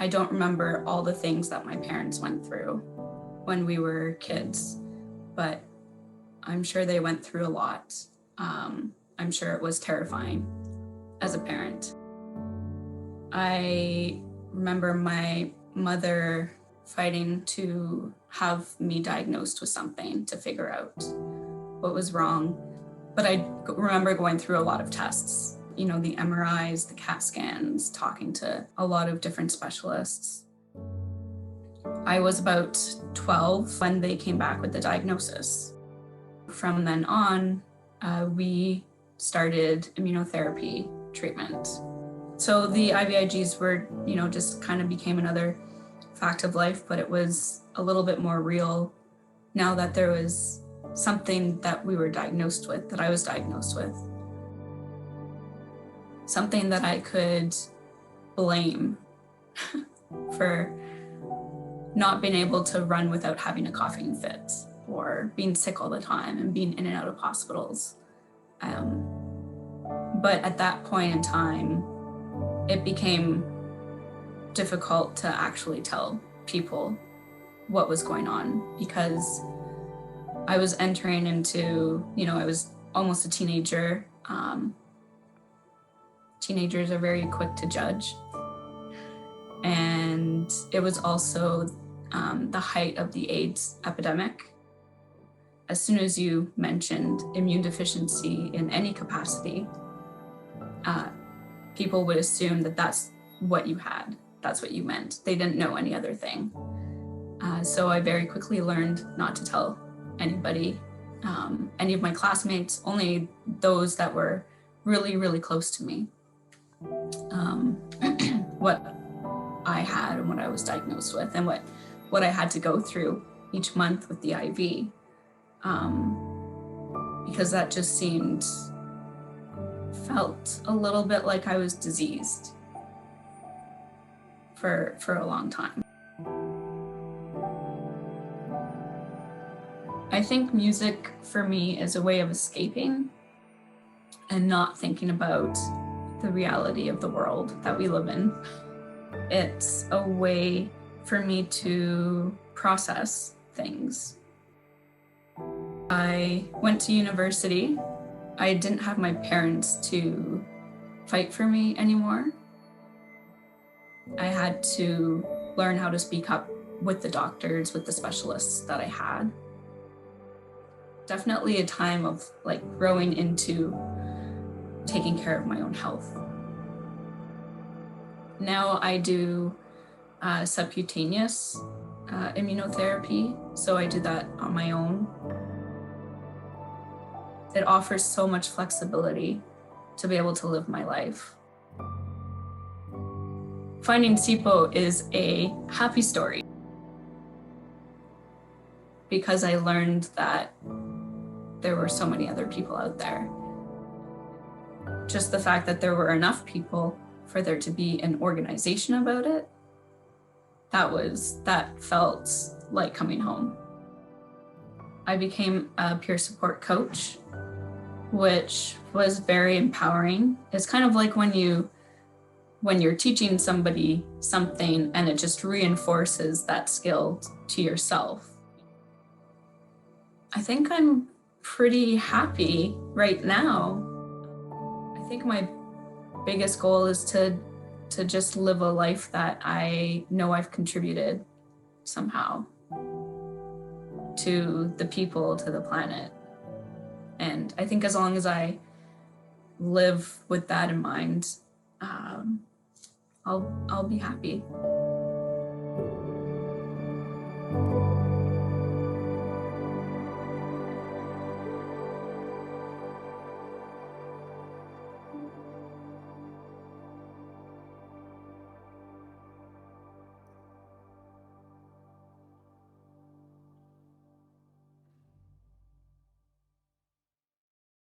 I don't remember all the things that my parents went through when we were kids, but I'm sure they went through a lot. I'm sure it was terrifying as a parent. I remember my mother fighting to have me diagnosed with something to figure out what was wrong. But I remember going through a lot of tests, the MRIs, the CAT scans, talking to a lot of different specialists. I was about 12 when they came back with the diagnosis. From then on, we started immunotherapy treatment. So the IVIGs were, just kind of became another fact of life, but it was a little bit more real now that there was something that we were diagnosed with, that I was diagnosed with. Something that I could blame for not being able to run without having a coughing fit, or being sick all the time and being in and out of hospitals. But at that point in time, it became difficult to actually tell people what was going on, because I was entering into, I was almost a teenager. Teenagers are very quick to judge. And it was also the height of the AIDS epidemic. As soon as you mentioned immune deficiency in any capacity, people would assume that that's what you had. That's what you meant. They didn't know any other thing. So I very quickly learned not to tell anybody, any of my classmates, only those that were really, really close to me, what I had and what I was diagnosed with, and what I had to go through each month with the IV, because that just felt a little bit like I was diseased for a long time. I think music for me is a way of escaping and not thinking about the reality of the world that we live in. It's a way for me to process things. I went to university. I didn't have my parents to fight for me anymore. I had to learn how to speak up with the doctors, with the specialists that I had. Definitely a time of growing into taking care of my own health. Now I do subcutaneous immunotherapy, so I do that on my own. It offers so much flexibility to be able to live my life. Finding CIPO is a happy story, because I learned that there were so many other people out there. Just the fact that there were enough people for there to be an organization about it, that felt like coming home. I became a peer support coach, which was very empowering. It's kind of like when you're teaching somebody something and it just reinforces that skill to yourself. I think I'm pretty happy right now. I think my biggest goal is to just live a life that I know I've contributed somehow to the people, to the planet. And I think as long as I live with that in mind, I'll be happy.